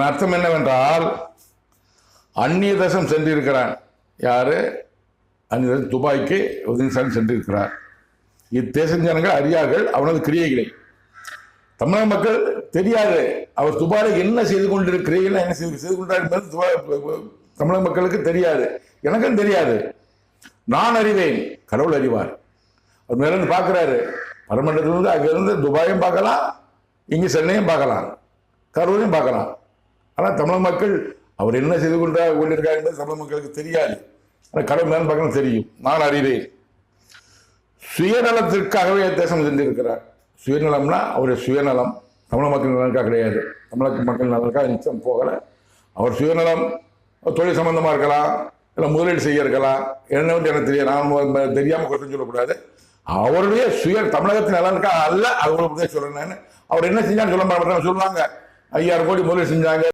அர்த்தம் என்னவென்றால் அந்நிய தேசம் சென்றிருக்கிறான். யாரு? அந்நிய தேசம் துபாய்க்கு சென்றிருக்கிறார். இத்தேச ஜனங்கள் அறியார்கள் அவனது கிரியைகளை. தமிழக மக்கள் தெரியாது அவர் துபாயில் என்ன செய்து கொண்டிருக்கிறீர்கள், என்ன செய்து கொண்டார் என்பது தமிழக மக்களுக்கு தெரியாது. எனக்கும் தெரியாது. நான் அறிவேன், கடவுள் அறிவார். அவர் மேலிருந்து பார்க்கிறாரு. பரமண்டத்திலிருந்து அங்கிருந்து துபாயும் பார்க்கலாம், இங்கே சென்னையும் பார்க்கலாம், கரூரையும் பார்க்கலாம். ஆனால் தமிழக மக்கள் அவர் என்ன செய்து கொண்டிருக்கார் என்பது தமிழக மக்களுக்கு தெரியாது. ஆனால் கடவுள் மேலும் பார்க்கணும் தெரியும். நான் அறிவேன். சுயநலத்திற்காகவே தேசம் சென்றிருக்கிறார். சுயநலம்னா அவருடைய சுயநலம், தமிழக மக்கள் நலனுக்காக கிடையாது. தமிழக மக்கள் நலனுக்காக நிச்சயம் போகலை. அவர் சுயநலம் தொழில் சம்பந்தமாக இருக்கலாம், இல்லை முதலீடு செய்ய இருக்கலாம். என்ன எனக்கு தெரியாது, நான் தெரியாமல் குற்றம் சொல்லக்கூடாது. அவருடைய தமிழகத்தின் நலனுக்காக அல்ல, அவங்களுக்கு சொல்றேன். அவர் என்ன செஞ்சான்னு சொல்ல மாட்டாங்க. சொல்லுவாங்க 5000 கோடி முதலீடு செஞ்சாங்க.